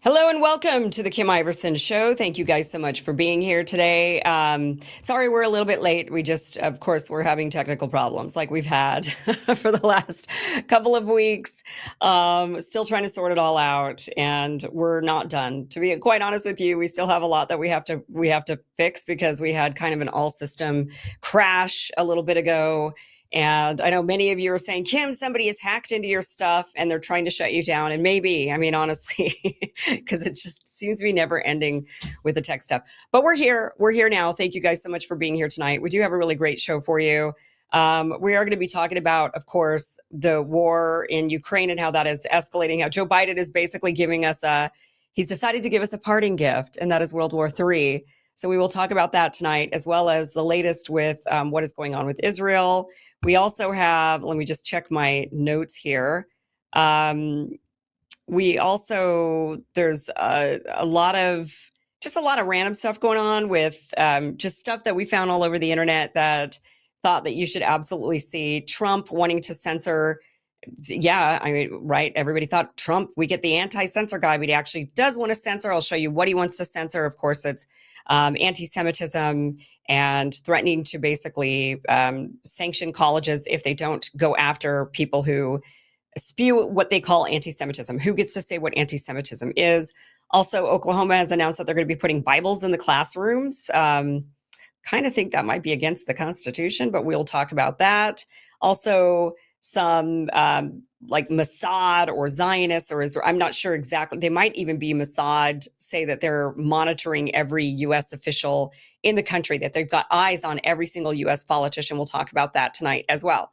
Hello and welcome to the Kim Iversen Show. Thank you guys so much for being here today. Sorry we're a little bit late. We just, of course, we're having technical problems like we've had for the last couple of weeks. Still trying to sort it all out, and we're not done. To be quite honest with you, we still have a lot that we have to fix because we had kind of an all system crash a little bit ago. And I know many of you are saying, Kim, somebody has hacked into your stuff and they're trying to shut you down. And maybe, I mean, honestly, because it just seems to be never ending with the tech stuff. But we're here. We're here now. Thank you guys so much for being here tonight. We do have a really great show for you. We are going to be talking about, of course, the war in Ukraine and how that is escalating, how Joe Biden is basically giving us he's decided to give us a parting gift, and that is World War III. So we will talk about that tonight, as well as the latest with what is going on with Israel. We also have, let me just check my notes here. We also, there's a lot of random stuff going on with just stuff that we found all over the internet that thought that you should absolutely see. Trump wanting to censor. Yeah, I mean, right. Everybody thought Trump, we get the anti-censor guy, but he actually does want to censor. I'll show you what he wants to censor. Of course, it's anti-Semitism and threatening to basically sanction colleges if they don't go after people who spew what they call anti-Semitism. Who gets to say what anti-Semitism is? Also, Oklahoma has announced that they're going to be putting Bibles in the classrooms. Kind of think that might be against the Constitution, but we'll talk about that. Also, some like Mossad or Zionists or Israel, I'm not sure exactly. They might even be Mossad, say that they're monitoring every U.S. official in the country, that they've got eyes on every single U.S. politician. We'll talk about that tonight as well.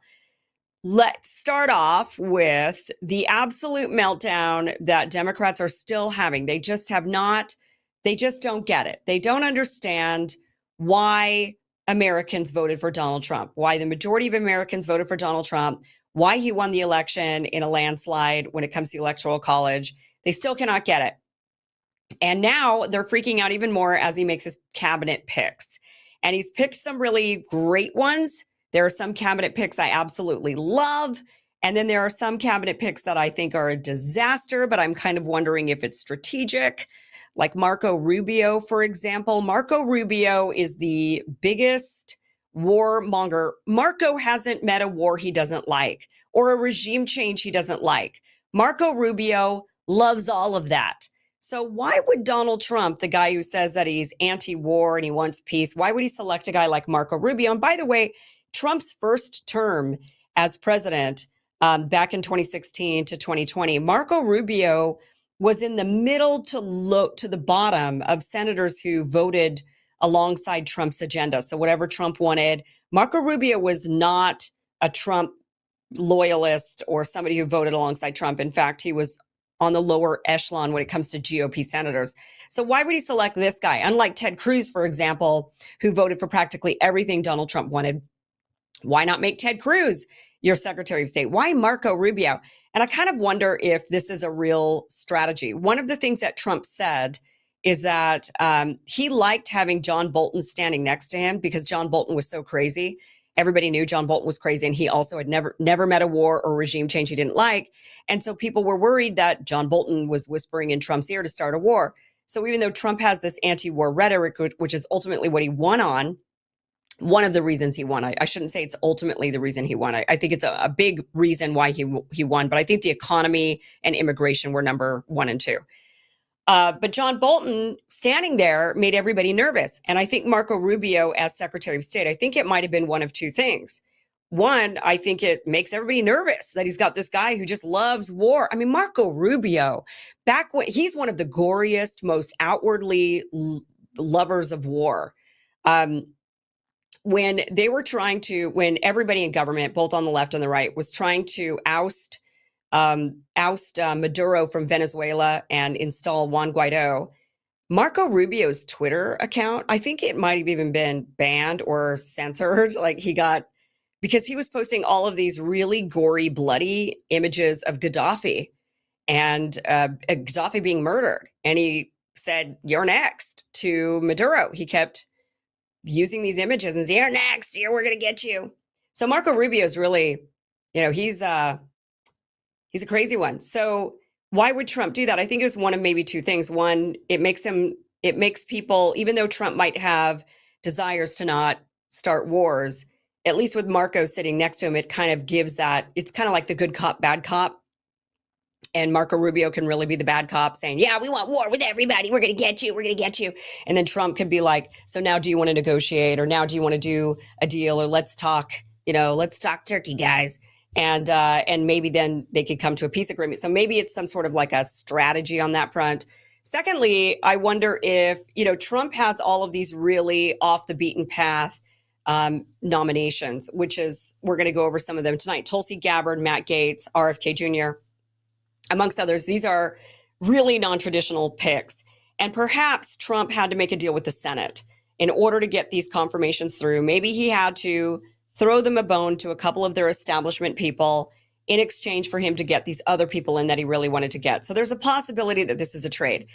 Let's start off with the absolute meltdown that Democrats are still having. They just don't get it. They don't understand why Americans voted for Donald Trump, why the majority of Americans voted for Donald Trump, why he won the election in a landslide when it comes to the Electoral College. They still cannot get it. And now they're freaking out even more as he makes his cabinet picks. And he's picked some really great ones. There are some cabinet picks I absolutely love. And then there are some cabinet picks that I think are a disaster, but I'm kind of wondering if it's strategic. Like Marco Rubio, for example. Marco Rubio is the biggest warmonger. Marco hasn't met a war he doesn't like or a regime change he doesn't like. Marco Rubio loves all of that. So why would Donald Trump, the guy who says that he's anti-war and he wants peace, why would he select a guy like Marco Rubio? And by the way, Trump's first term as president back in 2016 to 2020, Marco Rubio was in the middle to the bottom of senators who voted alongside Trump's agenda. So whatever Trump wanted, Marco Rubio was not a Trump loyalist or somebody who voted alongside Trump. In fact, he was on the lower echelon when it comes to GOP senators. So why would he select this guy? Unlike Ted Cruz, for example, who voted for practically everything Donald Trump wanted. Why not make Ted Cruz your Secretary of State? Why Marco Rubio? And I kind of wonder if this is a real strategy. One of the things that Trump said is that he liked having John Bolton standing next to him because John Bolton was so crazy. Everybody knew John Bolton was crazy, and he also had never met a war or regime change he didn't like. And so people were worried that John Bolton was whispering in Trump's ear to start a war. So even though Trump has this anti-war rhetoric, which is ultimately what he won on, one of the reasons he won, I shouldn't say it's ultimately the reason he won. I think it's a big reason why he won, but I think the economy and immigration were number 1 and 2. But John Bolton standing there made everybody nervous. And I think Marco Rubio as Secretary of State, I think it might have been one of two things. One, I think it makes everybody nervous that he's got this guy who just loves war. I mean, Marco Rubio, back when he's one of the goriest, most outwardly lovers of war. When everybody in government, both on the left and the right, was trying to oust Maduro from Venezuela and install Juan Guaido, Marco Rubio's Twitter account, I think it might have even been banned or censored. Because he was posting all of these really gory, bloody images of Gaddafi and Gaddafi being murdered. And he said, "You're next" to Maduro. He kept using these images and saying, "You're next, we're going to get you." So Marco Rubio is really, he's a crazy one. So Why would Trump do that? I think it was one of maybe two things. One, it makes people, even though Trump might have desires to not start wars, at least with Marco sitting next to him, it kind of gives that, it's kind of like the good cop, bad cop. And Marco Rubio can really be the bad cop saying, yeah, we want war with everybody. We're going to get you. We're going to get you. And then Trump could be like, so now do you want to negotiate? Or now do you want to do a deal? Or let's talk, let's talk turkey, guys. And maybe then they could come to a peace agreement. So maybe it's some sort of like a strategy on that front. Secondly, I wonder if, Trump has all of these really off the beaten path nominations, which is, we're going to go over some of them tonight. Tulsi Gabbard, Matt Gaetz, RFK Jr., amongst others. These are really non-traditional picks. And perhaps Trump had to make a deal with the Senate in order to get these confirmations through. Maybe he had to throw them a bone to a couple of their establishment people in exchange for him to get these other people in that he really wanted to get. So there's a possibility that this is a trade.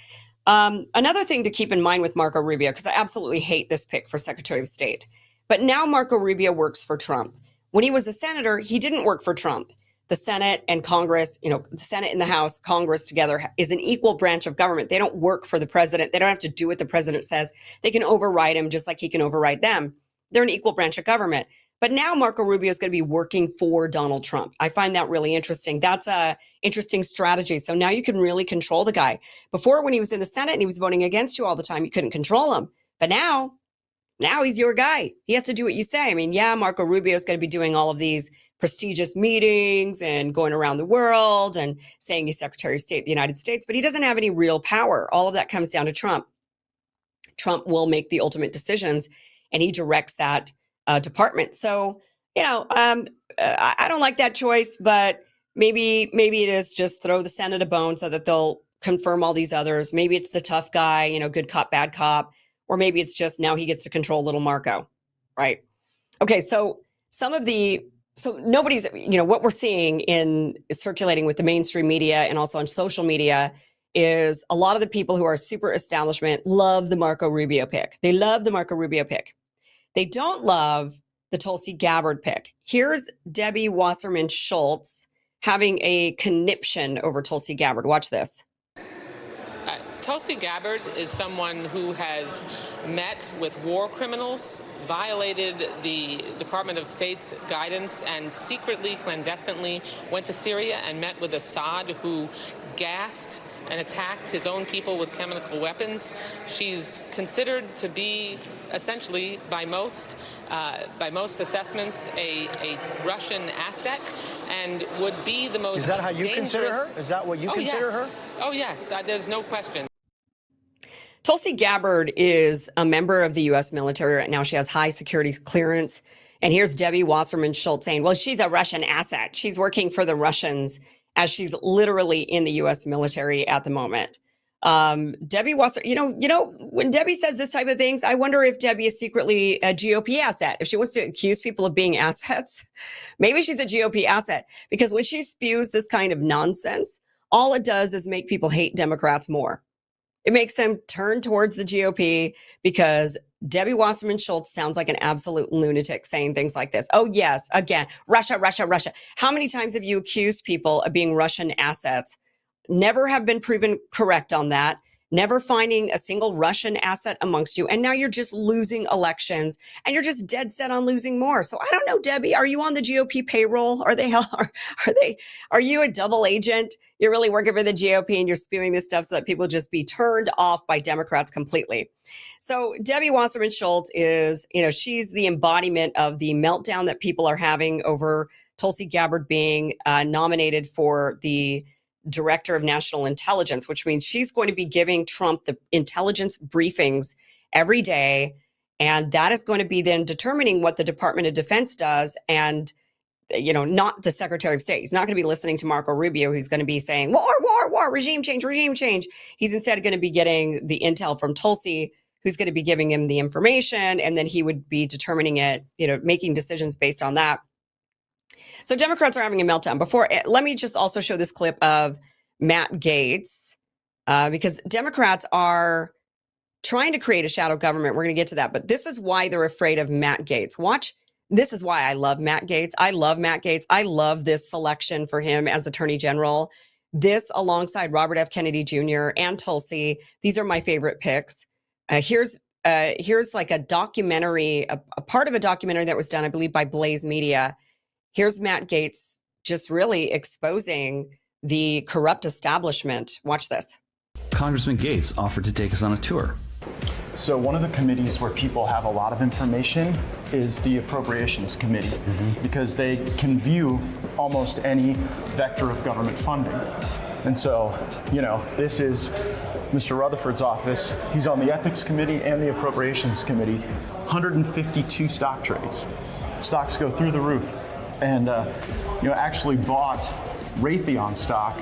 Another thing to keep in mind with Marco Rubio, because I absolutely hate this pick for Secretary of State, but now Marco Rubio works for Trump. When he was a senator, he didn't work for Trump. The Senate and Congress, the Senate and the House, Congress together is an equal branch of government. They don't work for the president. They don't have to do what the president says. They can override him just like he can override them. They're an equal branch of government. But now Marco Rubio is going to be working for Donald Trump. I find that really interesting. That's a interesting strategy. So now you can really control the guy. Before, when he was in the Senate and he was voting against you all the time, you couldn't control him. But now he's your guy. He has to do what you say. I mean, yeah, Marco Rubio is going to be doing all of these prestigious meetings and going around the world and saying he's Secretary of State of the United States, but he doesn't have any real power. All of that comes down to Trump. Trump will make the ultimate decisions, and he directs that department. So, I don't like that choice, but maybe it is just throw the Senate a bone so that they'll confirm all these others. Maybe it's the tough guy, good cop, bad cop, or maybe it's just now he gets to control little Marco, right? Okay, so nobody's, what we're seeing in circulating with the mainstream media and also on social media is a lot of the people who are super establishment love the Marco Rubio pick. They love the Marco Rubio pick. They don't love the Tulsi Gabbard pick. Here's Debbie Wasserman Schultz having a conniption over Tulsi Gabbard. Watch this. Tulsi Gabbard is someone who has met with war criminals, violated the Department of State's guidance, and secretly, clandestinely went to Syria and met with Assad, who gassed and attacked his own people with chemical weapons. She's considered to be essentially, by most assessments, a Russian asset, and would be the most Is that how you dangerous... consider her? Is that what you consider her? Oh, yes. There's no question. Tulsi Gabbard is a member of the U.S. military right now. She has high security clearance. And here's Debbie Wasserman Schultz saying, well, she's a Russian asset. She's working for the Russians, as she's literally in the U.S. military at the moment. Debbie Wasserman, when Debbie says this type of things, I wonder if Debbie is secretly a GOP asset. If she wants to accuse people of being assets, maybe she's a GOP asset, because when she spews this kind of nonsense, all it does is make people hate Democrats more. It makes them turn towards the GOP because Debbie Wasserman Schultz sounds like an absolute lunatic saying things like this. Oh, yes, again, Russia, Russia, Russia. How many times have you accused people of being Russian assets? Never have been proven correct on that. Never finding a single Russian asset amongst you. And now you're just losing elections and you're just dead set on losing more. So I don't know, Debbie, are you on the GOP payroll? Are you a double agent? You're really working for the GOP and you're spewing this stuff so that people just be turned off by Democrats completely. So Debbie Wasserman Schultz is, she's the embodiment of the meltdown that people are having over Tulsi Gabbard being nominated for the Director of National Intelligence, which means she's going to be giving Trump the intelligence briefings every day. And that is going to be then determining what the Department of Defense does. And, not the Secretary of State. He's not going to be listening to Marco Rubio, who's going to be saying, war, regime change. He's instead going to be getting the intel from Tulsi, who's going to be giving him the information. And then he would be determining it, making decisions based on that. So Democrats are having a meltdown. Let me just also show this clip of Matt Gaetz, because Democrats are trying to create a shadow government. We're going to get to that. But this is why they're afraid of Matt Gaetz. Watch. This is why I love Matt Gaetz. I love Matt Gaetz. I love this selection for him as Attorney General. This alongside Robert F. Kennedy Jr. and Tulsi, these are my favorite picks. Here's like a documentary, a part of a documentary that was done, I believe, by Blaze Media. Here's Matt Gaetz just really exposing the corrupt establishment. Watch this. Congressman Gaetz offered to take us on a tour. So one of the committees where people have a lot of information is the Appropriations Committee, because they can view almost any vector of government funding. And so, you know, this is Mr. Rutherford's office. He's on the Ethics Committee and the Appropriations Committee. 152 stock trades. Stocks go through the roof. And, you know, actually bought Raytheon stock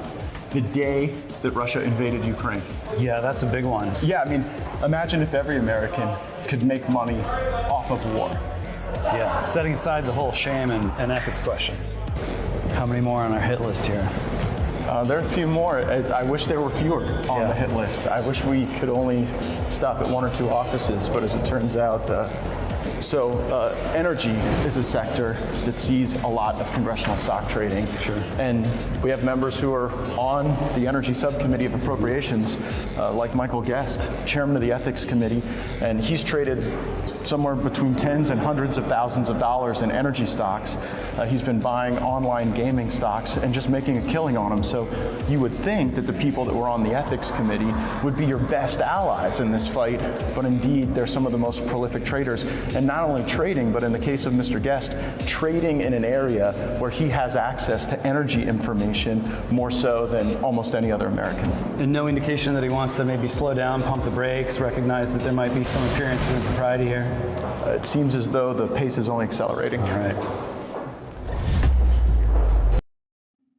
the day that Russia invaded Ukraine. Yeah, that's a big one. Yeah, I mean, imagine if every American could make money off of war. Yeah, setting aside the whole shame and ethics questions. How many more on our hit list here? There are a few more. I wish there were fewer on the hit list. I wish we could only stop at one or two offices, but as it turns out, energy is a sector that sees a lot of congressional stock trading. Sure. And we have members who are on the Energy Subcommittee of Appropriations, like Michael Guest, chairman of the Ethics Committee, and he's traded somewhere between tens and hundreds of thousands of dollars in energy stocks. He's been buying online gaming stocks and just making a killing on them. So you would think that the people that were on the Ethics Committee would be your best allies in this fight, but indeed they're some of the most prolific traders. And not only trading, but in the case of Mr. Guest, trading in an area where he has access to energy information more so than almost any other American. And no indication that he wants to maybe slow down, pump the brakes, recognize that there might be some appearance of impropriety here? It seems as though the pace is only accelerating. All right.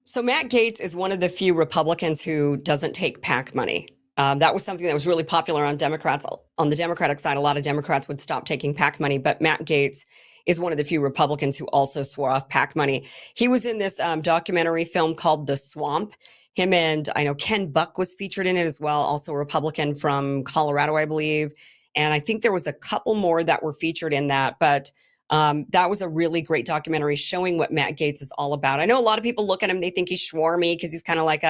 So Matt Gaetz is one of the few Republicans who doesn't take PAC money. That was something that was really popular on Democrats. On the Democratic side, a lot of Democrats would stop taking PAC money, but Matt Gaetz is one of the few Republicans who also swore off PAC money. He was in this documentary film called The Swamp. Him and I know Ken Buck was featured in it as well, also a Republican from Colorado, I believe. And I think there was a couple more that were featured in that, but that was a really great documentary showing what Matt Gaetz is all about. I know a lot of people look at him, they think he's schwarmy because he's kind of like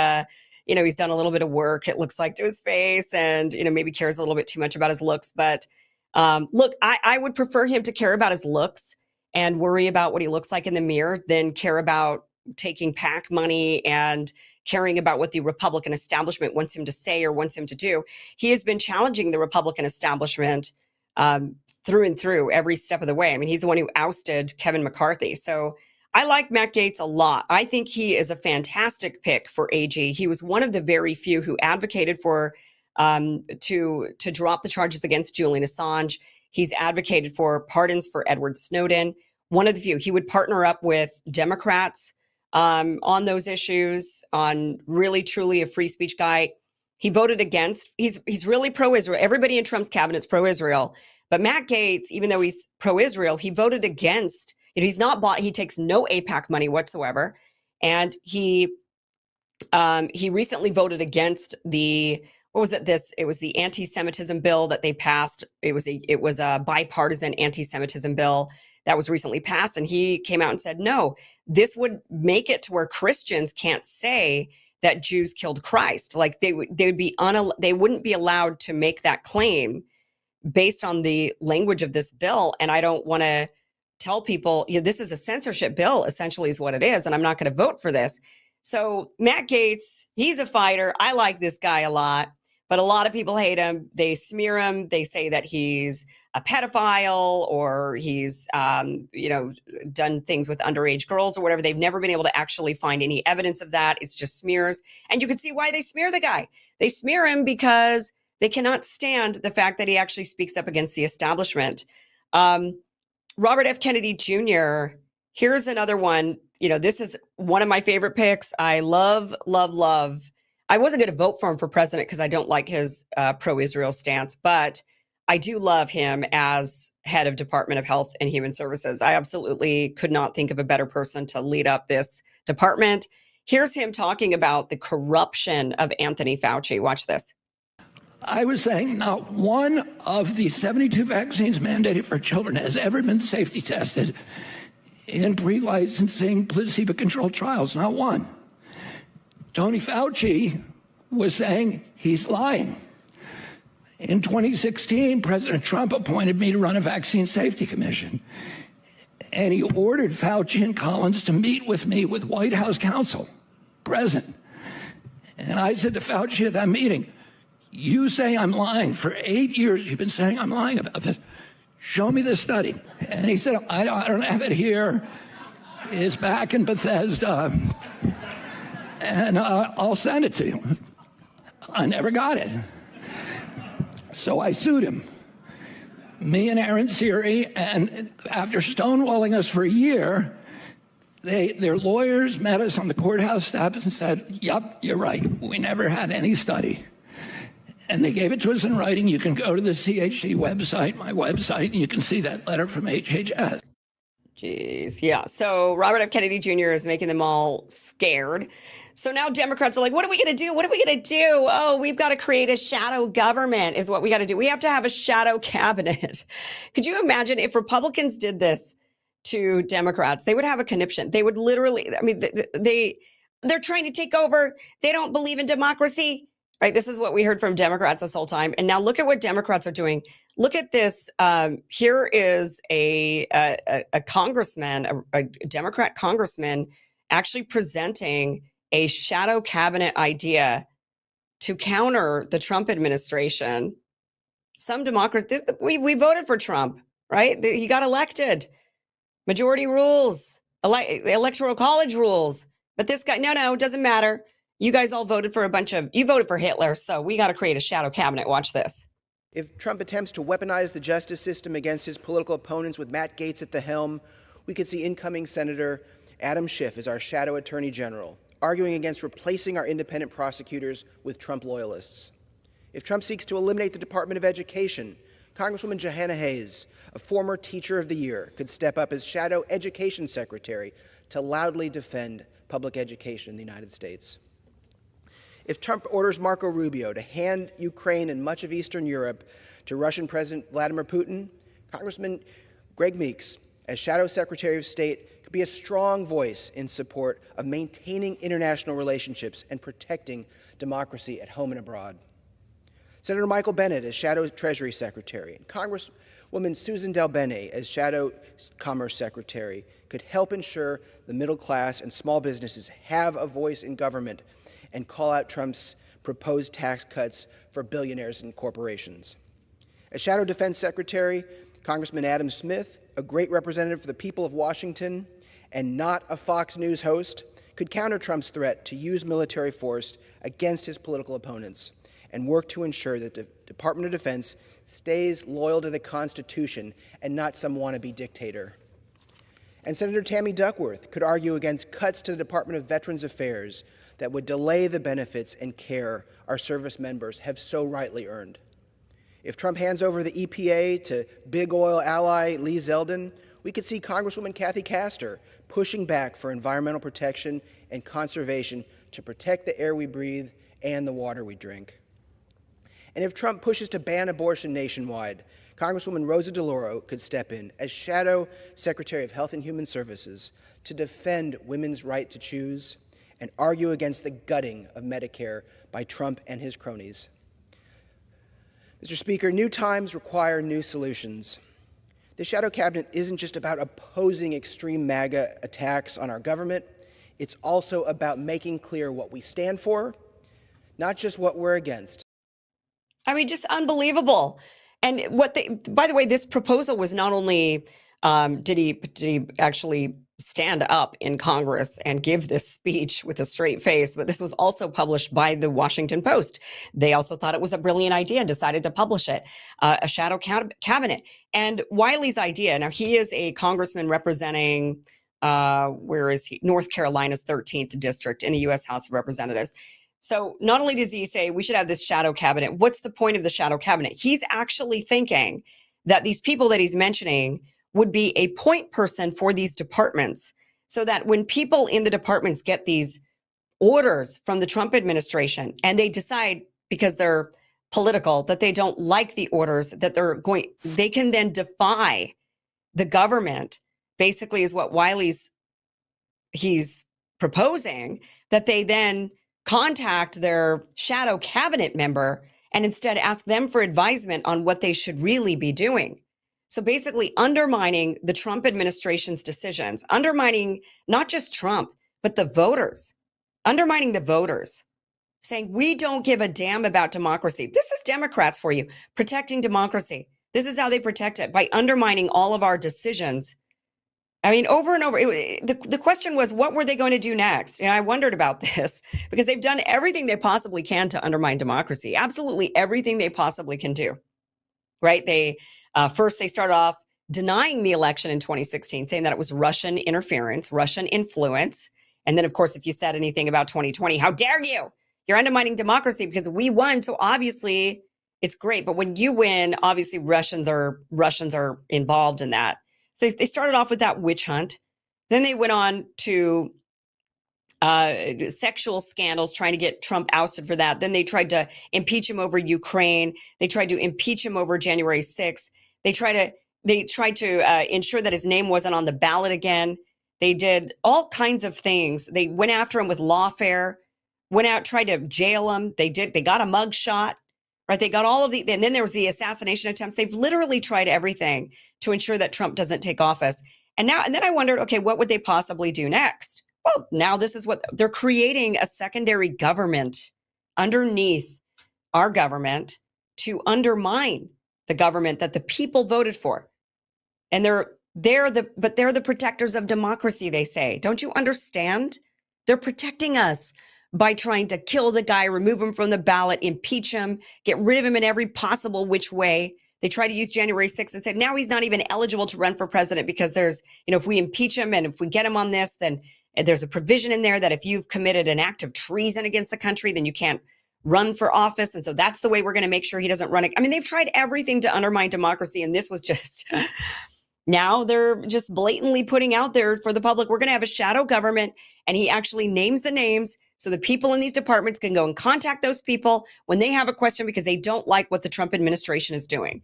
he's done a little bit of work, it looks like, to his face, and, maybe cares a little bit too much about his looks. But look, I would prefer him to care about his looks and worry about what he looks like in the mirror than care about taking PAC money and caring about what the Republican establishment wants him to say or wants him to do. He has been challenging the Republican establishment through and through every step of the way. I mean, he's the one who ousted Kevin McCarthy. So I like Matt Gaetz a lot. I think he is a fantastic pick for AG. He was one of the very few who advocated for to drop the charges against Julian Assange. He's advocated for pardons for Edward Snowden. One of the few. He would partner up with Democrats on those issues, on really, truly a free speech guy. He voted against, he's really pro-Israel. Everybody in Trump's cabinet's pro-Israel. But Matt Gaetz, even though he's pro-Israel, he voted against, he's not bought, he takes no AIPAC money whatsoever. And he recently voted against it was the anti-Semitism bill that they passed. It was a bipartisan anti-Semitism bill that was recently passed. And he came out and said, no, this would make it to where Christians can't say that Jews killed Christ. Like they wouldn't be allowed to make that claim based on the language of this bill. And I don't want to tell people, this is a censorship bill, essentially is what it is. And I'm not going to vote for this. So Matt Gaetz, he's a fighter. I like this guy a lot, but a lot of people hate him. They smear him. They say that he's a pedophile or he's, done things with underage girls or whatever. They've never been able to actually find any evidence of that. It's just smears. And you can see why they smear the guy. They smear him because they cannot stand the fact that he actually speaks up against the establishment. Robert F. Kennedy Jr., here's another one. This is one of my favorite picks. I love. I wasn't going to vote for him for president because I don't like his pro-Israel stance, but I do love him as head of Department of Health and Human Services. I absolutely could not think of a better person to lead up this department. Here's him talking about the corruption of Anthony Fauci. Watch this. I was saying not one of the 72 vaccines mandated for children has ever been safety tested in pre-licensing placebo-controlled trials, not one. Tony Fauci was saying he's lying. In 2016, President Trump appointed me to run a vaccine safety commission. And he ordered Fauci and Collins to meet with me with White House counsel, present. And I said to Fauci at that meeting, you say I'm lying. For 8 years, you've been saying I'm lying about this. Show me the study. And he said, I don't have it here. It's back in Bethesda. And I'll send it to you. I never got it. So I sued him. Me and Aaron Siri, and after stonewalling us for a year, their lawyers met us on the courthouse steps and said, yep, you're right. We never had any study. And they gave it to us in writing. You can go to the CHD website, my website, and you can see that letter from HHS. Jeez, yeah. So Robert F. Kennedy Jr. is making them all scared. So now Democrats are like, what are we going to do? What are we going to do? Oh, we've got to create a shadow government is what we got to do. We have to have a shadow cabinet. Could you imagine if Republicans did this to Democrats? They would have a conniption. They would literally, I mean, they're trying to take over. They don't believe in democracy. Right. This is what we heard from Democrats this whole time. And now look at what Democrats are doing. Look at this. Here is a congressman, a Democrat congressman, actually presenting a shadow cabinet idea to counter the Trump administration. Some Democrats, we voted for Trump, right? He got elected. Majority rules, electoral college rules. But this guy, no, it doesn't matter. You guys all voted for you voted for Hitler, so we got to create a shadow cabinet. Watch this. If Trump attempts to weaponize the justice system against his political opponents with Matt Gaetz at the helm, we could see incoming Senator Adam Schiff as our shadow attorney general, arguing against replacing our independent prosecutors with Trump loyalists. If Trump seeks to eliminate the Department of Education, Congresswoman Johanna Hayes, a former Teacher of the Year, could step up as shadow education secretary to loudly defend public education in the United States. If Trump orders Marco Rubio to hand Ukraine and much of Eastern Europe to Russian President Vladimir Putin, Congressman Greg Meeks, as Shadow Secretary of State, could be a strong voice in support of maintaining international relationships and protecting democracy at home and abroad. Senator Michael Bennet as Shadow Treasury Secretary, and Congresswoman Susan DelBene as Shadow Commerce Secretary could help ensure the middle class and small businesses have a voice in government and call out Trump's proposed tax cuts for billionaires and corporations. As Shadow Defense Secretary, Congressman Adam Smith, a great representative for the people of Washington and not a Fox News host, could counter Trump's threat to use military force against his political opponents and work to ensure that the Department of Defense stays loyal to the Constitution and not some wannabe dictator. And Senator Tammy Duckworth could argue against cuts to the Department of Veterans Affairs that would delay the benefits and care our service members have so rightly earned. If Trump hands over the EPA to big oil ally Lee Zeldin, we could see Congresswoman Kathy Castor pushing back for environmental protection and conservation to protect the air we breathe and the water we drink. And if Trump pushes to ban abortion nationwide, Congresswoman Rosa DeLauro could step in as Shadow Secretary of Health and Human Services to defend women's right to choose and argue against the gutting of Medicare by Trump and his cronies. Mr. Speaker, new times require new solutions. The shadow cabinet isn't just about opposing extreme MAGA attacks on our government. It's also about making clear what we stand for, not just what we're against. I mean, just unbelievable. And by the way, this proposal was not only did he actually stand up in Congress and give this speech with a straight face, but this was also published by the Washington Post. They also thought it was a brilliant idea and decided to publish it, a shadow cabinet. And Wiley's idea, now he is a congressman representing, where is he? North Carolina's 13th district in the U.S. House of Representatives. So not only does he say we should have this shadow cabinet, what's the point of the shadow cabinet? He's actually thinking that these people that he's mentioning would be a point person for these departments so that when people in the departments get these orders from the Trump administration and they decide because they're political that they don't like the orders that they can then defy the government, basically is what he's proposing, that they then contact their shadow cabinet member and instead ask them for advisement on what they should really be doing. So basically undermining the Trump administration's decisions, undermining not just Trump, but the voters, undermining the voters, saying we don't give a damn about democracy. This is Democrats for you, protecting democracy. This is how they protect it, by undermining all of our decisions. I mean, over and over, the question was, what were they going to do next? And I wondered about this because they've done everything they possibly can to undermine democracy, absolutely everything they possibly can do, right? First, they started off denying the election in 2016, saying that it was Russian interference, Russian influence. And then, of course, if you said anything about 2020, how dare you? You're undermining democracy because we won. So obviously it's great. But when you win, obviously Russians are involved in that. They started off with that witch hunt. Then they went on to sexual scandals, trying to get Trump ousted for that. Then they tried to impeach him over Ukraine. They tried to impeach him over January 6th. They tried to ensure that his name wasn't on the ballot again. They did all kinds of things. They went after him with lawfare, tried to jail him. They got a mug shot. Right, they got all of and then there was the assassination attempts. They've literally tried everything to ensure that Trump doesn't take office. And then I wondered, okay, what would they possibly do next? Well, now this is what they're creating: a secondary government underneath our government to undermine the government that the people voted for. And they're the protectors of democracy, they say. Don't you understand? They're protecting us by trying to kill the guy, remove him from the ballot, impeach him, get rid of him in every possible which way. They tried to use January 6th and said, now he's not even eligible to run for president because there's, if we impeach him and if we get him on this, then there's a provision in there that if you've committed an act of treason against the country, then you can't run for office. And so that's the way we're going to make sure he doesn't run. I mean, they've tried everything to undermine democracy. And this was just, now they're just blatantly putting out there for the public, we're going to have a shadow government. And he actually names the names so the people in these departments can go and contact those people when they have a question because they don't like what the Trump administration is doing.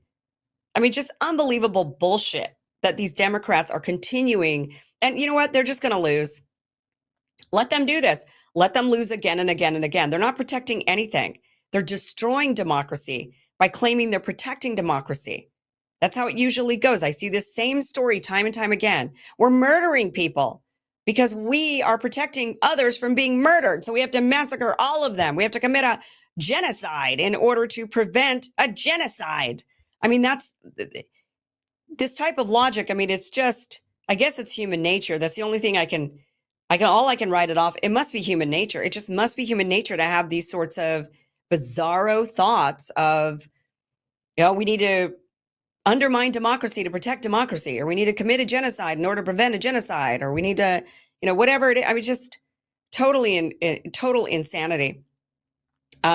I mean, just unbelievable bullshit that these Democrats are continuing. And you know what? They're just going to lose. Let them do this. Let them lose again and again and again. They're not protecting anything. They're destroying democracy by claiming they're protecting democracy. That's how it usually goes. I see this same story time and time again. We're murdering people because we are protecting others from being murdered. So we have to massacre all of them. We have to commit a genocide in order to prevent a genocide. I mean, that's this type of logic. I mean, it's just, I guess it's human nature. That's the only thing I can write it off. It must be human nature. It just must be human nature to have these sorts of bizarro thoughts of, we need to undermine democracy to protect democracy, or we need to commit a genocide in order to prevent a genocide, or we need to, whatever it is. I mean, just total insanity.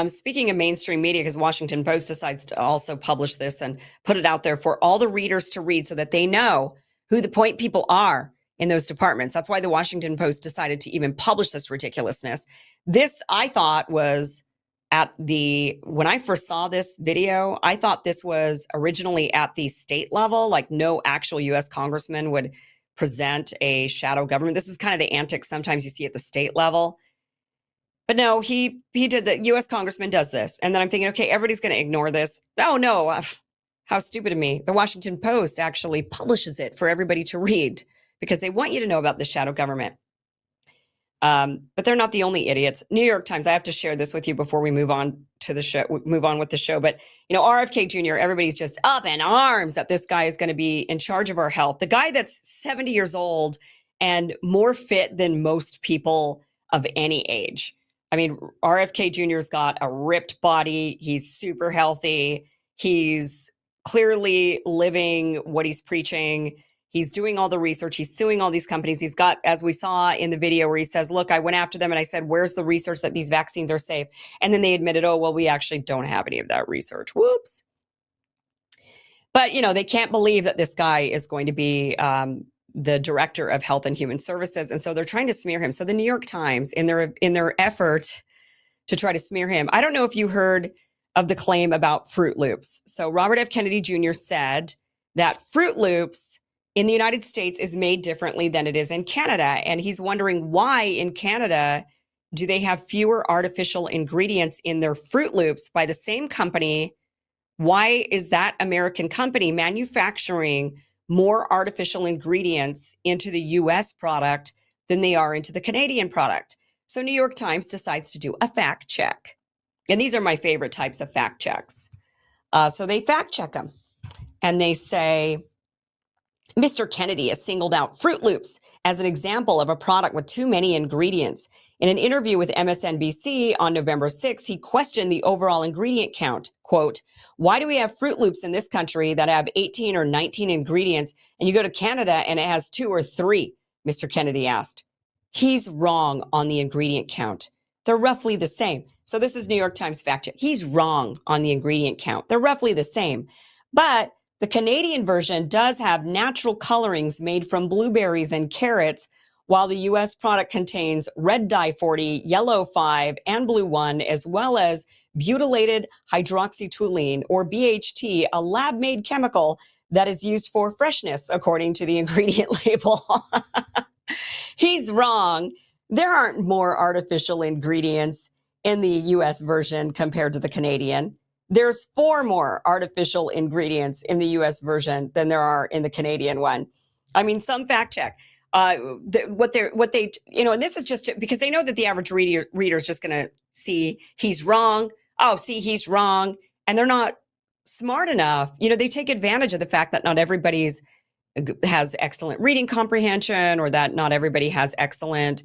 Speaking of mainstream media, because Washington Post decides to also publish this and put it out there for all the readers to read so that they know who the point people are in those departments. That's why the Washington Post decided to even publish this ridiculousness. This, I thought, was when I first saw this video, I thought this was originally at the state level, like no actual U.S. congressman would present a shadow government. This is kind of the antics sometimes you see at the state level. But no, he did. The U.S. congressman does this. And then I'm thinking, okay, everybody's going to ignore this. Oh, no, how stupid of me. The Washington Post actually publishes it for everybody to read because they want you to know about the shadow government. But they're not the only idiots. New York Times, I have to share this with you before we move on with the show. But, RFK Jr., everybody's just up in arms that this guy is going to be in charge of our health. The guy that's 70 years old and more fit than most people of any age. I mean, RFK Jr.'s got a ripped body. He's super healthy. He's clearly living what he's preaching. He's doing all the research. He's suing all these companies. He's got, as we saw in the video where he says, look, I went after them and I said, where's the research that these vaccines are safe? And then they admitted, oh, well, we actually don't have any of that research. Whoops. But, they can't believe that this guy is going to be the director of Health and Human Services. And so they're trying to smear him. So the New York Times, in their effort to try to smear him, I don't know if you heard of the claim about Froot Loops. So Robert F. Kennedy Jr. said that Froot Loops in the United States is made differently than it is in Canada. And he's wondering why in Canada do they have fewer artificial ingredients in their Froot Loops by the same company? Why is that American company manufacturing more artificial ingredients into the US product than they are into the Canadian product? So New York Times decides to do a fact check. And these are my favorite types of fact checks. So they fact check them and they say, Mr. Kennedy has singled out Froot Loops as an example of a product with too many ingredients. In an interview with MSNBC on November 6, he questioned the overall ingredient count. Quote, why do we have Froot Loops in this country that have 18 or 19 ingredients, and you go to Canada and it has 2 or 3? Mr. Kennedy asked. He's wrong on the ingredient count. They're roughly the same. So this is New York Times fact check. He's wrong on the ingredient count. They're roughly the same. But the Canadian version does have natural colorings made from blueberries and carrots, while the US product contains red dye 40, yellow 5, and blue 1, as well as butylated hydroxytoluene, or BHT, a lab-made chemical that is used for freshness, according to the ingredient label. He's wrong. There aren't more artificial ingredients in the US version compared to the Canadian. There's 4 more artificial ingredients in the US version than there are in the Canadian one. I mean, some fact check. And this is just because they know that the average reader is just going to see he's wrong. Oh, see, he's wrong. And they're not smart enough. They take advantage of the fact that not everybody's has excellent reading comprehension, or that not everybody has excellent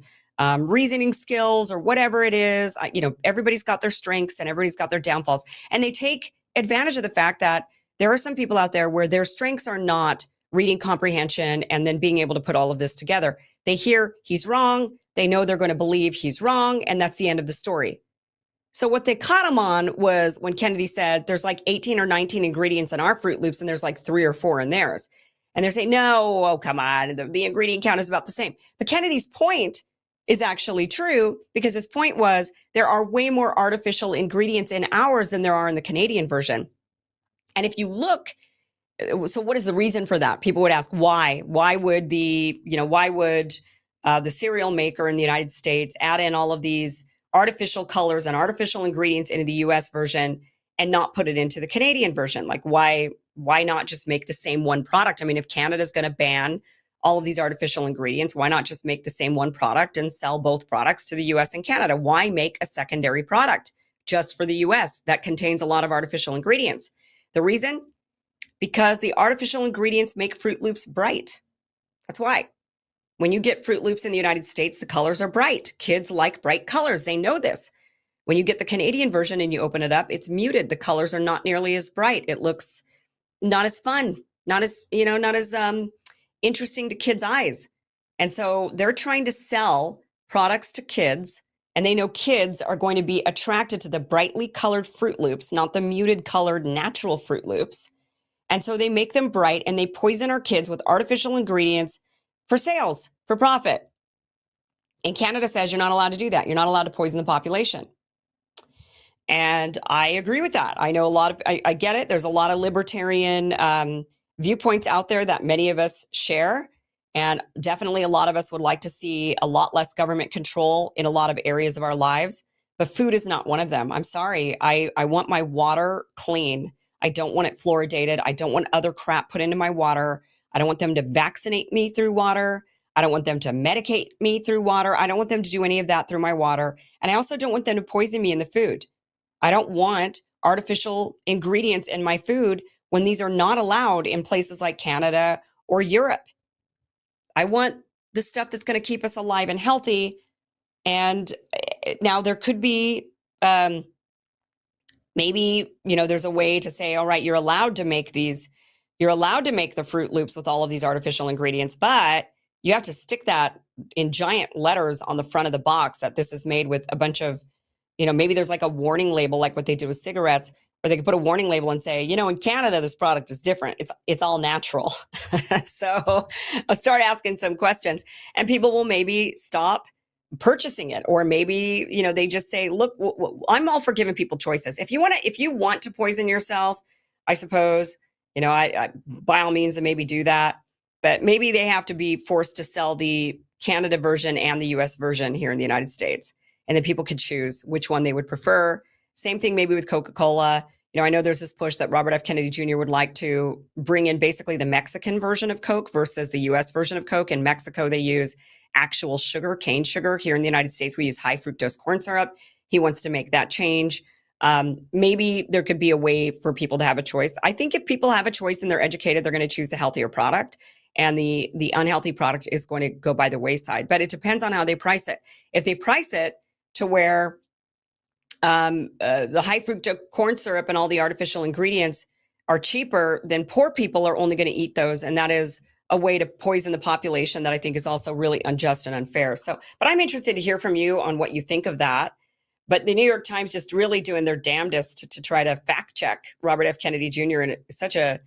reasoning skills, or whatever it is. Everybody's got their strengths and everybody's got their downfalls. And they take advantage of the fact that there are some people out there where their strengths are not reading comprehension and then being able to put all of this together. They hear he's wrong. They know they're going to believe he's wrong. And that's the end of the story. So what they caught him on was when Kennedy said there's like 18 or 19 ingredients in our Froot Loops and there's like 3 or 4 in theirs. And they're saying, no, oh, come on. The ingredient count is about the same. But Kennedy's point is actually true, because his point was there are way more artificial ingredients in ours than there are in the Canadian version. And if you look, so what is the reason for that? People would ask why? Why would the cereal maker in the United States add in all of these artificial colors and artificial ingredients into the US version and not put it into the Canadian version? Like, why not just make the same one product? I mean, if Canada's going to ban all of these artificial ingredients, why not just make the same one product and sell both products to the US and Canada? Why make a secondary product just for the US that contains a lot of artificial ingredients? The reason? Because the artificial ingredients make Froot Loops bright. That's why. When you get Froot Loops in the United States, the colors are bright. Kids like bright colors. They know this. When you get the Canadian version and you open it up, it's muted. The colors are not nearly as bright. It looks not as fun, not as interesting to kids' eyes. And so they're trying to sell products to kids, and they know kids are going to be attracted to the brightly colored Froot Loops, not the muted colored natural Froot Loops. And so they make them bright, and they poison our kids with artificial ingredients for sales, for profit. And Canada says you're not allowed to do that. You're not allowed to poison the population. And I agree with that. I know I get it. There's a lot of libertarian viewpoints out there that many of us share. And definitely a lot of us would like to see a lot less government control in a lot of areas of our lives. But food is not one of them. I'm sorry. I want my water clean. I don't want it fluoridated. I don't want other crap put into my water. I don't want them to vaccinate me through water. I don't want them to medicate me through water. I don't want them to do any of that through my water. And I also don't want them to poison me in the food. I don't want artificial ingredients in my food when these are not allowed in places like Canada or Europe. I want the stuff that's going to keep us alive and healthy. And now there could be maybe, there's a way to say, all right, you're allowed to make the Froot Loops with all of these artificial ingredients, but you have to stick that in giant letters on the front of the box that this is made with a bunch of, maybe there's like a warning label, like what they do with cigarettes, or they could put a warning label and say, in Canada, this product is different. It's all natural. So I'll start asking some questions, and people will maybe stop purchasing it, or maybe, they just say, look, I'm all for giving people choices. If you want to poison yourself, I suppose, I by all means, maybe do that, but maybe they have to be forced to sell the Canada version and the US version here in the United States. and then people could choose which one they would prefer. Same thing maybe with Coca-Cola. I know there's this push that Robert F. Kennedy Jr. would like to bring in basically the Mexican version of Coke versus the US version of Coke. In Mexico, they use actual sugar, cane sugar. Here in the United States, we use high fructose corn syrup. He wants to make that change. Maybe there could be a way for people to have a choice. I think if people have a choice and they're educated, they're going to choose the healthier product, and the unhealthy product is going to go by the wayside. But it depends on how they price it. If they price it to where the high fructose corn syrup and all the artificial ingredients are cheaper, then poor people are only going to eat those. And that is a way to poison the population that I think is also really unjust and unfair. So, but I'm interested to hear from you on what you think of that. But the New York Times just really doing their damnedest to try to fact check Robert F. Kennedy Jr. in such a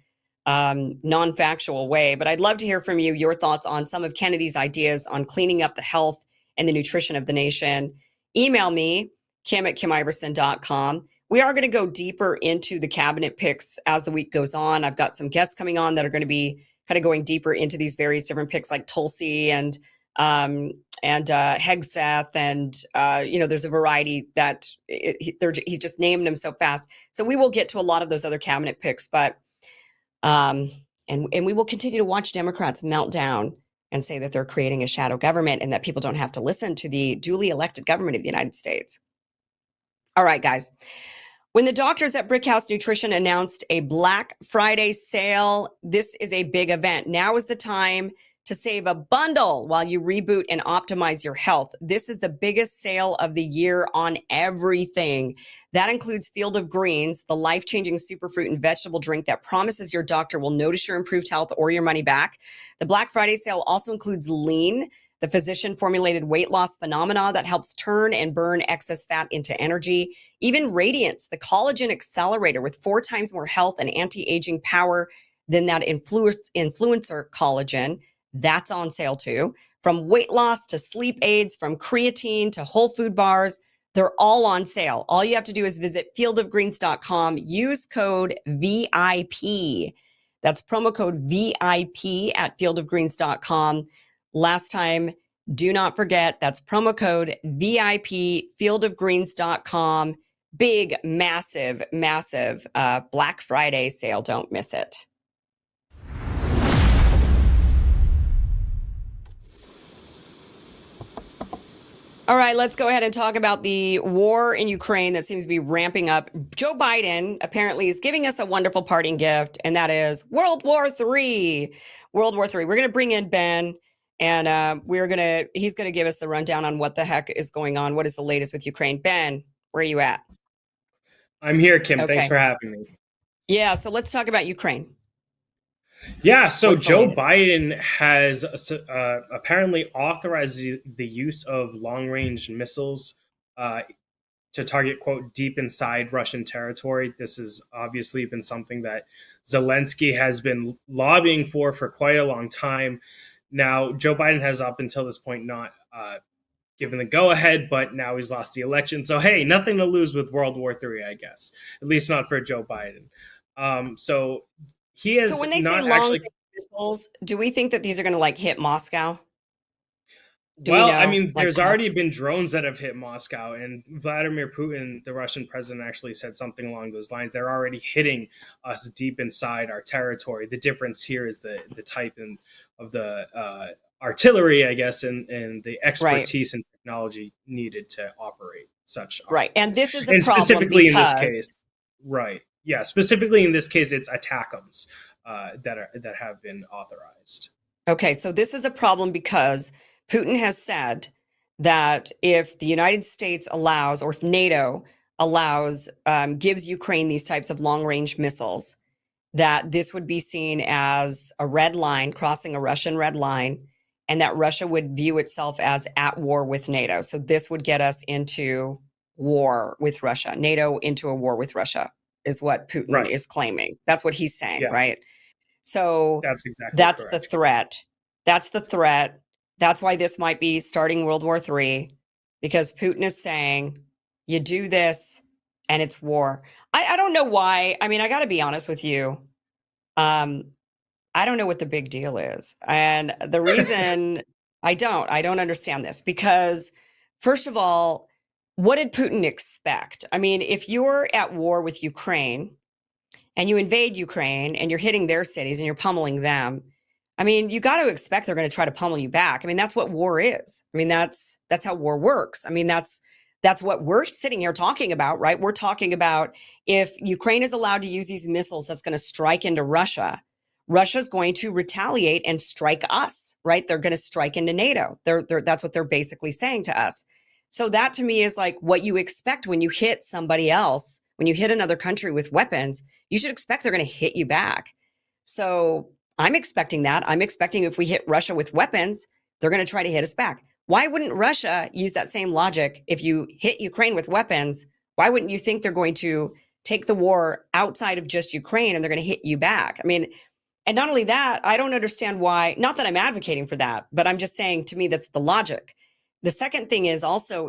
non-factual way. But I'd love to hear from you, your thoughts on some of Kennedy's ideas on cleaning up the health and the nutrition of the nation. Email me, Kim@KimIversen.com. We are going to go deeper into the cabinet picks as the week goes on. I've got some guests coming on that are going to be kind of going deeper into these various different picks, like Tulsi and Hegseth, and there's a variety that he's just named them so fast. So we will get to a lot of those other cabinet picks, but and we will continue to watch Democrats melt down and say that they're creating a shadow government and that people don't have to listen to the duly elected government of the United States. All right, guys. When the doctors at Brickhouse Nutrition announced a Black Friday sale, this is a big event. Now is the time to save a bundle while you reboot and optimize your health. This is the biggest sale of the year on everything. That includes Field of Greens, the life-changing superfruit and vegetable drink that promises your doctor will notice your improved health or your money back. The Black Friday sale also includes Lean, the physician-formulated weight loss phenomena that helps turn and burn excess fat into energy. Even Radiance, the collagen accelerator with 4 times more health and anti-aging power than that influencer collagen. That's on sale too. From weight loss to sleep aids, from creatine to whole food bars, they're all on sale. All you have to do is visit fieldofgreens.com, use code VIP. That's promo code VIP at fieldofgreens.com. Last time, do not forget, that's promo code VIP, fieldofgreens.com. Big, massive, massive Black Friday sale. Don't miss it. All right, let's go ahead and talk about the war in Ukraine that seems to be ramping up. Joe Biden apparently is giving us a wonderful parting gift, and that is World War III. World War III. We're going to bring in Ben, and he's going to give us the rundown on what the heck is going on. What is the latest with Ukraine? Ben, where are you at? I'm here, Kim. Okay. Thanks for having me. Yeah, so let's talk about Ukraine. Yeah, so Joe Biden has apparently authorized the use of long-range missiles to target, quote, deep inside Russian territory. This has obviously been something that Zelensky has been lobbying for quite a long time. Now, Joe Biden has up until this point not given the go-ahead, but now he's lost the election. So, hey, nothing to lose with World War III, I guess. At least not for Joe Biden. So when they say long-range missiles, do we think that these are going to hit Moscow? I mean, there's already been drones that have hit Moscow, and Vladimir Putin, the Russian president, actually said something along those lines. They're already hitting us deep inside our territory. The difference here is the type of the artillery, I guess, and the expertise and technology needed to operate such. Right, and this is a problem specifically in this case, right? Yeah, specifically in this case, it's ATACMS that have been authorized. Okay, so this is a problem because Putin has said that if the United States allows, or if NATO allows, gives Ukraine these types of long-range missiles, that this would be seen as a red line, crossing a Russian red line, and that Russia would view itself as at war with NATO. So this would get us into war with Russia, NATO into a war with Russia, is what Putin is claiming. That's what he's saying, right? So that's correct. The threat. That's the threat. That's why this might be starting World War III, because Putin is saying, you do this and it's war. I don't know why. I mean, I got to be honest with you. I don't know what the big deal is. And the reason I don't understand this, because first of all, what did Putin expect? I mean, if you're at war with Ukraine and you invade Ukraine and you're hitting their cities and you're pummeling them, I mean, you got to expect they're going to try to pummel you back. I mean, that's what war is. I mean, that's how war works. I mean, that's what we're sitting here talking about, right? We're talking about if Ukraine is allowed to use these missiles that's going to strike into Russia, Russia's going to retaliate and strike us, right? They're going to strike into NATO. That's what they're basically saying to us. So that to me is like what you expect when you hit somebody else, when you hit another country with weapons, you should expect they're going to hit you back. So I'm expecting that. I'm expecting if we hit Russia with weapons, they're going to try to hit us back. Why wouldn't Russia use that same logic? If you hit Ukraine with weapons, why wouldn't you think they're going to take the war outside of just Ukraine and they're going to hit you back? I mean, and not only that, I don't understand why, not that I'm advocating for that, but I'm just saying to me, that's the logic. The second thing is also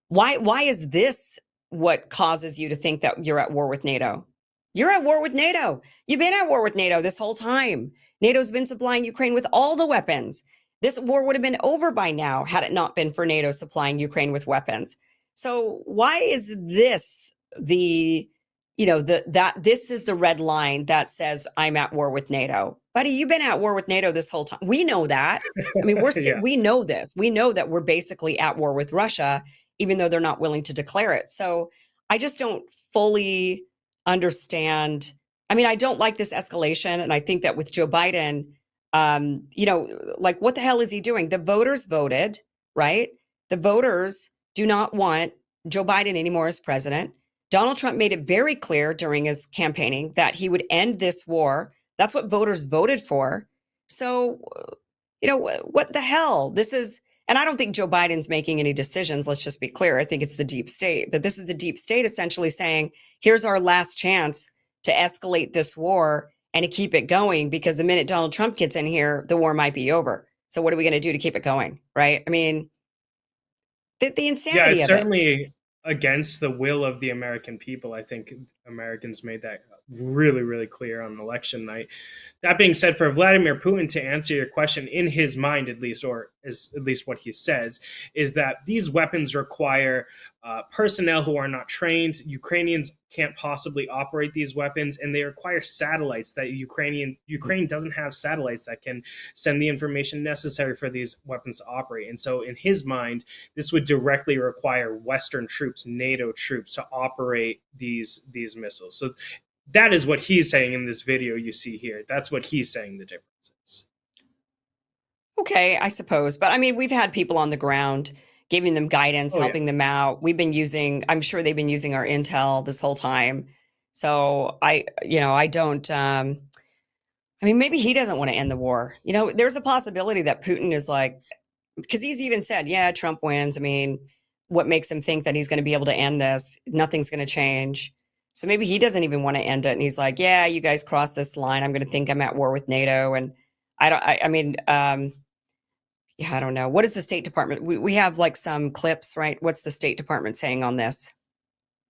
why is this what causes you to think that you're at war with NATO? You're at war with NATO. You've been at war with NATO this whole time. NATO's been supplying Ukraine with all the weapons. This war would have been over by now had it not been for NATO supplying Ukraine with weapons. So why is this this is the red line that says I'm at war with NATO? Buddy, you've been at war with NATO this whole time. We know that. I mean, we know this. We know that we're basically at war with Russia, even though they're not willing to declare it. So I just don't fully understand. I mean, I don't like this escalation. And I think that with Joe Biden, like what the hell is he doing? The voters voted, right? The voters do not want Joe Biden anymore as president. Donald Trump made it very clear during his campaigning that he would end this war. That's what voters voted for. So, what the hell? This is, and I don't think Joe Biden's making any decisions. Let's just be clear. I think it's the deep state, but this is the deep state essentially saying, here's our last chance to escalate this war and to keep it going, because the minute Donald Trump gets in here, the war might be over. So what are we going to do to keep it going? Right? I mean, the insanity it's of certainly against the will of the American people. I think Americans made that really, really clear on election night. That being said, for Vladimir Putin to answer your question, in his mind at least, or is at least what he says, is that these weapons require personnel who are not trained. Ukrainians can't possibly operate these weapons, and they require satellites that Ukraine doesn't have satellites that can send the information necessary for these weapons to operate. And so in his mind, this would directly require Western troops, NATO troops, to operate these missiles. So that is what he's saying in this video you see here. That's what he's saying the difference is. Okay, I suppose. But I mean, we've had people on the ground giving them guidance, helping them out. I'm sure they've been using our intel this whole time. So I don't, maybe he doesn't want to end the war. There's a possibility that Putin is like, because he's even said, yeah, Trump wins. I mean, what makes him think that he's going to be able to end this? Nothing's going to change. So maybe he doesn't even want to end it. And he's like, yeah, you guys crossed this line. I'm going to think I'm at war with NATO. And I don't know. What is the State Department? We have like some clips, right? What's the State Department saying on this?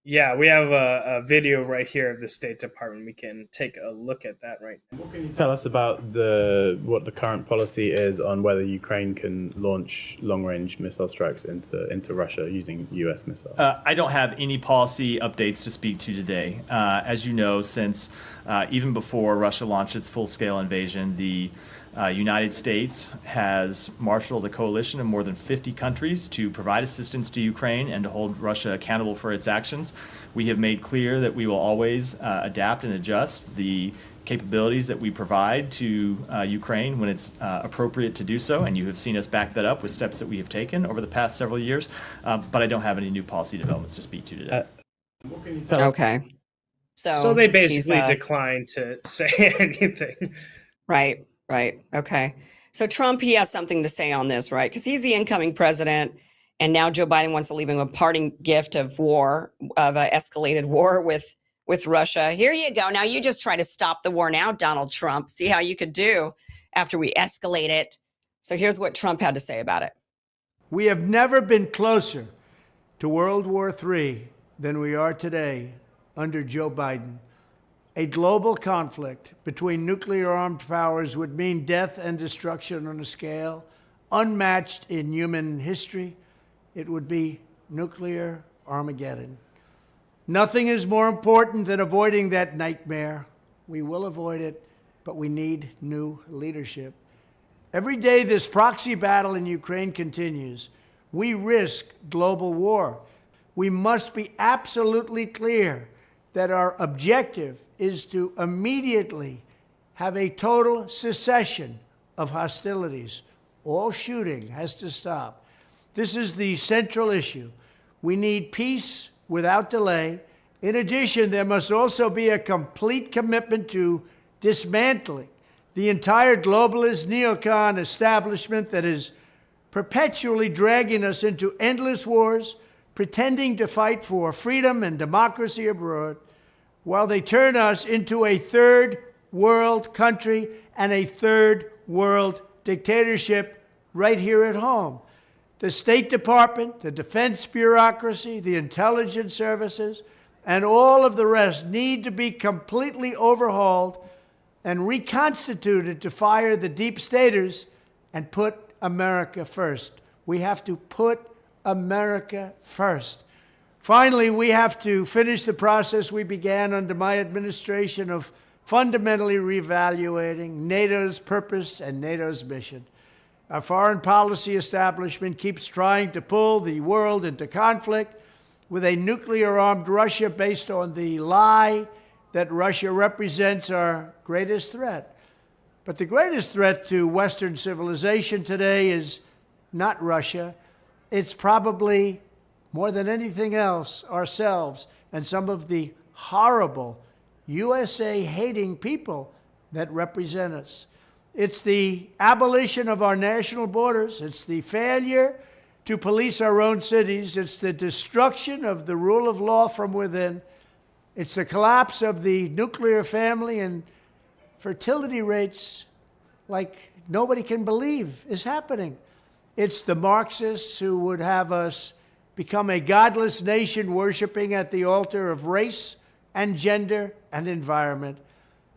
Yeah, we have a video right here of the State Department. We can take a look at that right now. What can you tell us about what the current policy is on whether Ukraine can launch long-range missile strikes into Russia using U.S. missiles? I don't have any policy updates to speak to today. As you know, since even before Russia launched its full-scale invasion, the United States has marshaled a coalition of more than 50 countries to provide assistance to Ukraine and to hold Russia accountable for its actions. We have made clear that we will always adapt and adjust the capabilities that we provide to Ukraine when it's appropriate to do so, and you have seen us back that up with steps that we have taken over the past several years, but I don't have any new policy developments to speak to today. Okay. So they basically declined to say anything. Right. Okay. So Trump, he has something to say on this, right? Because he's the incoming president. And now Joe Biden wants to leave him a parting gift of an escalated war with Russia. Here you go. Now you just try to stop the war now, Donald Trump. See how you could do after we escalate it. So here's what Trump had to say about it. We have never been closer to World War III than we are today under Joe Biden. A global conflict between nuclear-armed powers would mean death and destruction on a scale unmatched in human history. it would be nuclear Armageddon. Nothing is more important than avoiding that nightmare. We will avoid it, but we need new leadership. Every day this proxy battle in Ukraine continues, we risk global war. We must be absolutely clear that our objective is to immediately have a total cessation of hostilities. All shooting has to stop. This is the central issue. We need peace without delay. In addition, there must also be a complete commitment to dismantling the entire globalist neocon establishment that is perpetually dragging us into endless wars, pretending to fight for freedom and democracy abroad, while they turn us into a third world country and a third world dictatorship right here at home. The State Department, the defense bureaucracy, the intelligence services, and all of the rest need to be completely overhauled and reconstituted to fire the deep staters and put America first. We have to put America first. Finally, we have to finish the process we began under my administration of fundamentally reevaluating NATO's purpose and NATO's mission. Our foreign policy establishment keeps trying to pull the world into conflict with a nuclear-armed Russia based on the lie that Russia represents our greatest threat. But the greatest threat to Western civilization today is not Russia. It's probably, more than anything else, ourselves and some of the horrible USA-hating people that represent us. It's the abolition of our national borders. It's the failure to police our own cities. It's the destruction of the rule of law from within. It's the collapse of the nuclear family and fertility rates like nobody can believe is happening. It's the Marxists who would have us become a godless nation worshiping at the altar of race and gender and environment.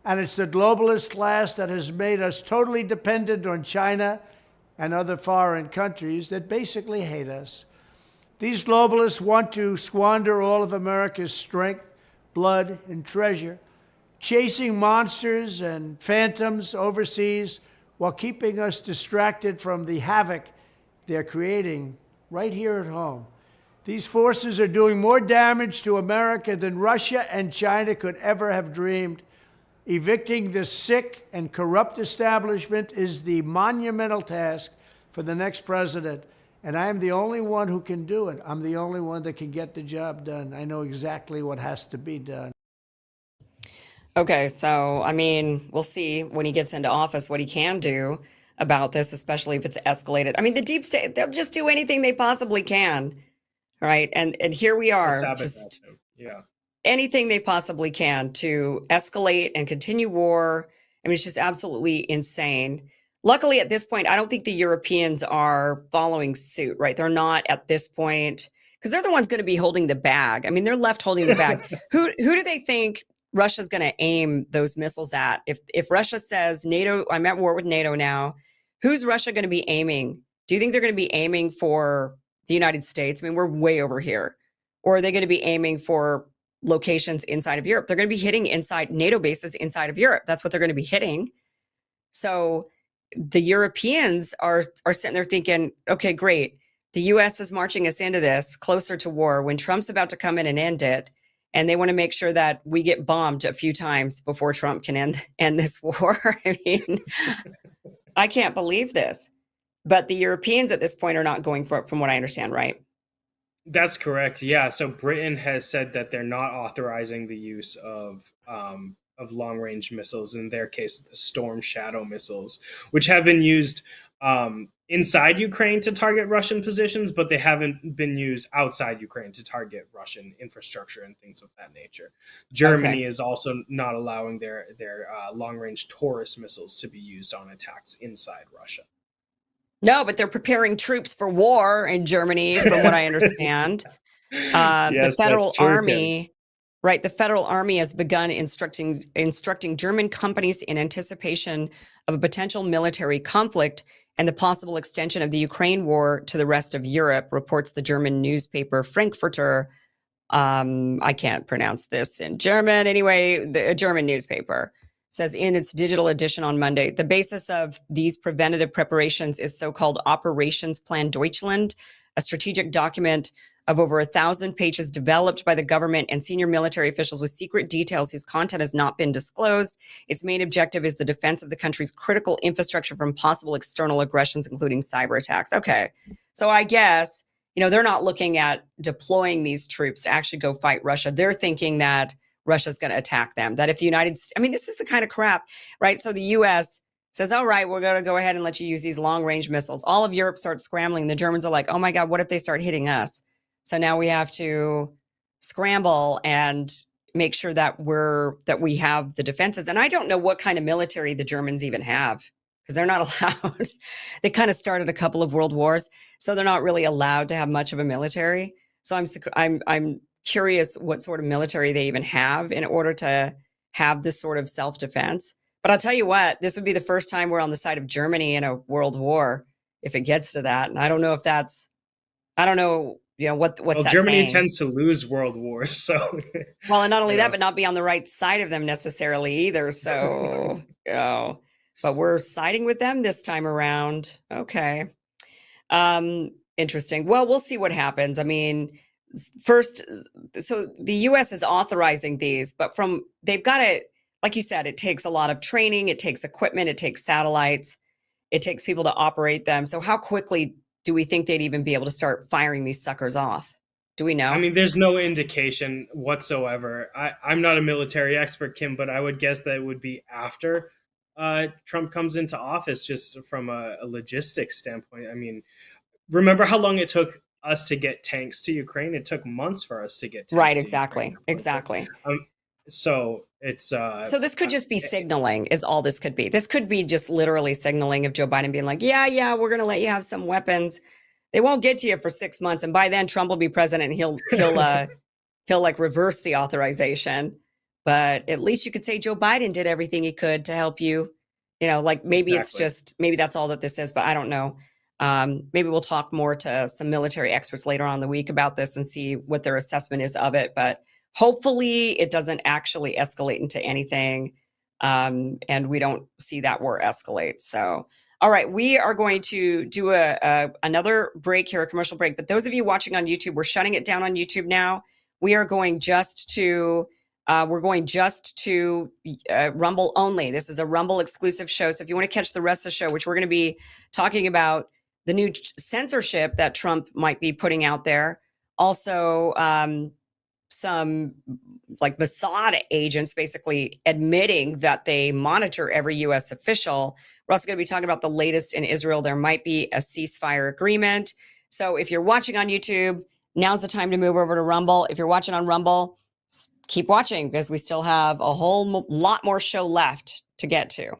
And it's the globalist class that has made us totally dependent on China and other foreign countries that basically hate us. These globalists want to squander all of America's strength, blood, and treasure, chasing monsters and phantoms overseas while keeping us distracted from the havoc they're creating right here at home. These forces are doing more damage to America than Russia and China could ever have dreamed. Evicting the sick and corrupt establishment is the monumental task for the next president, and I am the only one who can do it. I'm the only one that can get the job done. I know exactly what has to be done. Okay, so, I mean, we'll see when he gets into office what he can do about this, especially if it's escalated. I mean, the deep state, they'll just do anything they possibly can, right? And here we are, just anything they possibly can to escalate and continue war. I mean, it's just absolutely insane. Luckily, at this point, I don't think the Europeans are following suit, right? They're not at this point, because they're the ones going to be holding the bag. I mean, they're left holding the bag. Who do they think Russia's going to aim those missiles at? If Russia says, NATO, I'm at war with NATO now, who's Russia going to be aiming? Do you think they're going to be aiming for the United States? I mean, we're way over here. Or are they going to be aiming for locations inside of Europe? They're going to be hitting inside NATO bases inside of Europe. That's what they're going to be hitting. So the Europeans are sitting there thinking, okay, great. The US is marching us into this closer to war when Trump's about to come in and end it. And they want to make sure that we get bombed a few times before Trump can end this war. I mean, I can't believe this. But the Europeans at this point are not going for it, from what I understand, right? That's correct. Yeah. So Britain has said that they're not authorizing the use of long-range missiles. In their case, the Storm Shadow missiles, which have been used inside Ukraine to target Russian positions, but they haven't been used outside Ukraine to target Russian infrastructure and things of that nature. Germany is also not allowing their long-range Taurus missiles to be used on attacks inside Russia. No, but they're preparing troops for war in Germany, from what I understand. Yes, the federal that's true, army, Kim. Right? The federal army has begun instructing German companies in anticipation of a potential military conflict, and the possible extension of the Ukraine war to the rest of Europe, reports the German newspaper Frankfurter. I can't pronounce this in German. Anyway, a German newspaper says in its digital edition on Monday, the basis of these preventative preparations is so-called Operationsplan Deutschland, a strategic document of over 1,000 pages developed by the government and senior military officials with secret details whose content has not been disclosed. Its main objective is the defense of the country's critical infrastructure from possible external aggressions, including cyber attacks. Okay, so I guess, they're not looking at deploying these troops to actually go fight Russia. They're thinking that Russia's going to attack them, that if the United States, this is the kind of crap, right? So the U.S. says, all right, we're going to go ahead and let you use these long-range missiles. All of Europe starts scrambling. The Germans are like, oh my God, what if they start hitting us? So now we have to scramble and make sure that we have the defenses. And I don't know what kind of military the Germans even have, because they're not allowed. They kind of started a couple of world wars, so they're not really allowed to have much of a military. So I'm curious what sort of military they even have in order to have this sort of self-defense. But I'll tell you what, this would be the first time we're on the side of Germany in a world war, if it gets to that. And I don't know if that's, what's that Germany saying? tends to lose world wars, so. Well, and not only that, but not be on the right side of them necessarily either. So, but we're siding with them this time around. Okay. Interesting. Well, we'll see what happens. First, so the U.S. is authorizing these, but they've got to, like you said, it takes a lot of training, it takes equipment, it takes satellites, it takes people to operate them. So how quickly do we think they'd even be able to start firing these suckers off? Do we know? There's no indication whatsoever. I'm not a military expert, Kim, but I would guess that it would be after Trump comes into office, just from a logistics standpoint. Remember how long it took us to get tanks to Ukraine? It took months for us to get tanks. Right, exactly. So it's so this could just be signaling, is all this could be. This could be just literally signaling of Joe Biden being like, yeah, we're going to let you have some weapons. They won't get to you for 6 months, and by then Trump will be president, and he'll like reverse the authorization. But at least you could say Joe Biden did everything he could to help you. Maybe It's just, maybe that's all that this is, but I don't know. Maybe we'll talk more to some military experts later on in the week about this and see what their assessment is of it. But hopefully it doesn't actually escalate into anything, and we don't see that war escalate. So, all right, we are going to do another break here, a commercial break. But those of you watching on YouTube, we're shutting it down on YouTube now. We are going just to Rumble only. This is a Rumble exclusive show. So if you want to catch the rest of the show, which we're going to be talking about the new censorship that Trump might be putting out there. Also, some like Mossad agents basically admitting that they monitor every U.S. official. We're also going to be talking about the latest in Israel. There might be a ceasefire agreement. So if you're watching on YouTube, now's the time to move over to Rumble. If you're watching on Rumble, keep watching, because we still have a whole lot more show left to get to.